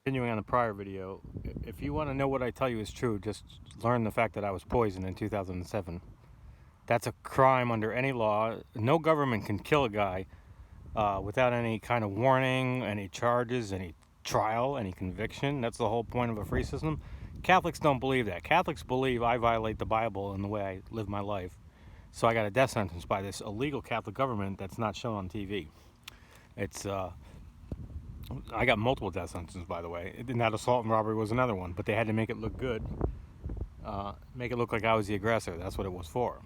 Continuing on the prior video, if you want to know what I tell you is true, just learn the fact that I was poisoned in 2007. That's a crime under any law. No government can kill a guy without any kind of warning, any charges, any trial, any conviction. That's the whole point of a free system. Catholics don't believe that. Catholics believe I violate the Bible in the way I live my life. So I got a death sentence by this illegal Catholic government that's not shown on TV. I got multiple death sentences, by the way. And that assault and robbery was another one, but they had to make it look good, make it look like I was the aggressor. That's what it was for.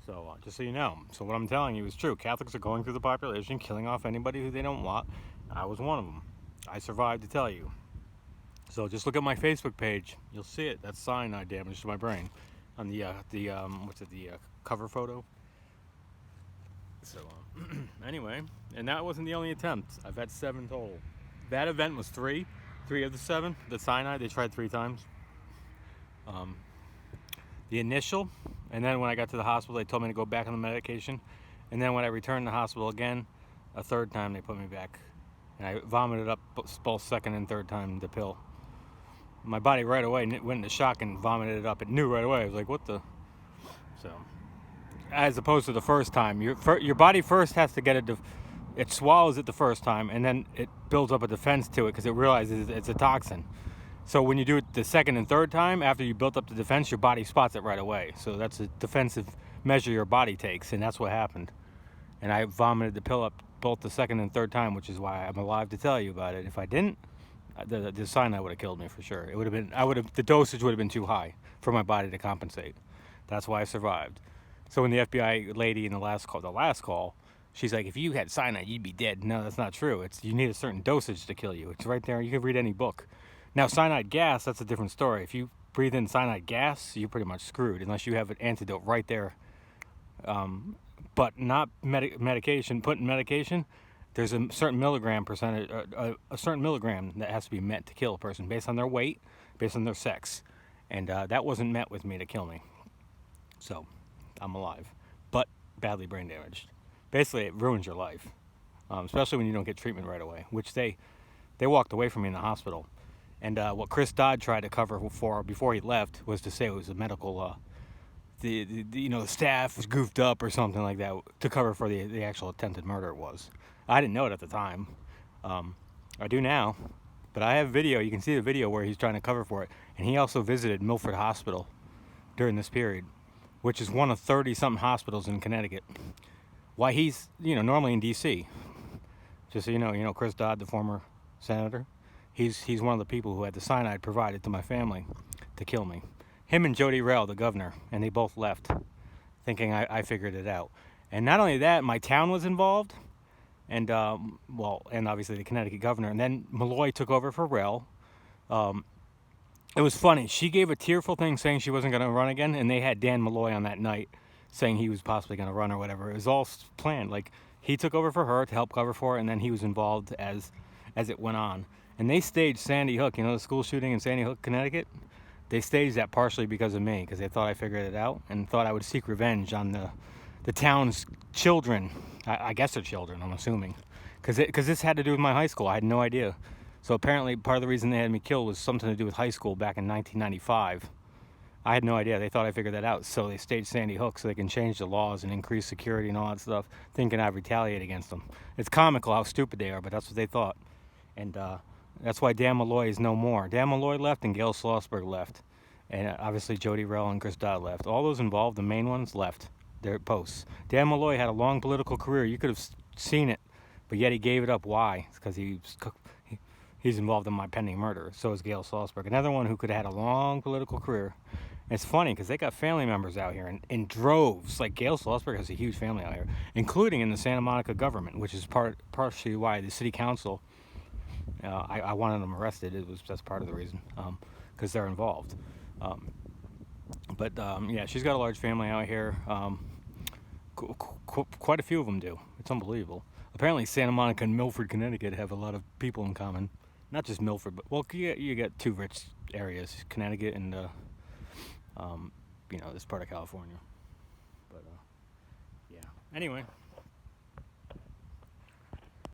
So just so you know. So what I'm telling you is true. Catholics are going through the population, killing off anybody who they don't want. I was one of them. I survived to tell you. So just look at my Facebook page. You'll see it. That's cyanide damage to my brain on the cover photo. So anyway, and that wasn't the only attempt. I've had 7 total. That event was 3 of the 7. The cyanide, they tried 3 times. The initial, and then when I got to the hospital, they told me to go back on the medication. And then when I returned to the hospital again, a 3rd time they put me back. And I vomited up both 2nd and 3rd time the pill. My body right away went into shock and vomited it up. It knew right away. I was like, what the? So, as opposed to the first time, your body first has to get it swallows it the first time, and then it builds up a defense to it because it realizes it's a toxin. So when you do it the 2nd and 3rd time, after you built up the defense, your body spots it right away. So that's a defensive measure your body takes, and that's what happened. And I vomited the pill up both the 2nd and 3rd time, which is why I'm alive to tell you about it. If I didn't, the cyanide would have killed me for sure. It would have been, the dosage would have been too high for my body to compensate. That's why I survived. So when the FBI lady in the last call, she's like, if you had cyanide, you'd be dead. No, that's not true. You need a certain dosage to kill you. It's right there. You can read any book. Now, cyanide gas, that's a different story. If you breathe in cyanide gas, you're pretty much screwed unless you have an antidote right there. But not medication. Put in medication, there's a certain milligram percentage, a certain milligram that has to be met to kill a person based on their weight, based on their sex. And that wasn't met with me to kill me. So I'm alive, but badly brain damaged. Basically, it ruins your life, especially when you don't get treatment right away, which they walked away from me in the hospital. And what Chris Dodd tried to cover for before he left was to say it was a medical, the staff was goofed up or something like that to cover for the actual attempted murder it was. I didn't know it at the time. I do now, but I have video. You can see the video where he's trying to cover for it. And he also visited Milford Hospital during this period, which is one of 30-something hospitals in Connecticut. Why he's, normally in D.C. Just so you know, Chris Dodd, the former senator, he's one of the people who had the cyanide provided to my family to kill me. Him and Jody Rell, the governor, and they both left, thinking I figured it out. And not only that, my town was involved, and and obviously the Connecticut governor. And then Malloy took over for Rell. It was funny. She gave a tearful thing saying she wasn't going to run again, and they had Dan Malloy on that night saying he was possibly going to run or whatever. It was all planned. Like, he took over for her to help cover for it, and then he was involved as it went on. And they staged Sandy Hook, the school shooting in Sandy Hook, Connecticut. They staged that partially because of me, because they thought I figured it out and thought I would seek revenge on the town's children. I guess they're children, I'm assuming, because this had to do with my high school. I had no idea. So apparently part of the reason they had me killed was something to do with high school back in 1995. I had no idea. They thought I figured that out. So they staged Sandy Hook so they can change the laws and increase security and all that stuff, thinking I'd retaliate against them. It's comical how stupid they are, but that's what they thought. And that's why Dan Malloy is no more. Dan Malloy left and Gail Schlossberg left. And obviously Jody Rell and Chris Dodd left. All those involved, the main ones, left their posts. Dan Malloy had a long political career. You could have seen it, but yet he gave it up. Why? It's because he's involved in my pending murder. So is Gail Schlossberg. Another one who could have had a long political career. And it's funny because they got family members out here in droves. Like Gail Schlossberg has a huge family out here, including in the Santa Monica government, which is partially why the city council, I wanted them arrested. That's part of the reason, because they're involved. Yeah, she's got a large family out here. Quite a few of them do. It's unbelievable. Apparently Santa Monica and Milford, Connecticut have a lot of people in common. Not just Milford, but, well, you get 2 rich areas, Connecticut and, this part of California. But, yeah. Anyway.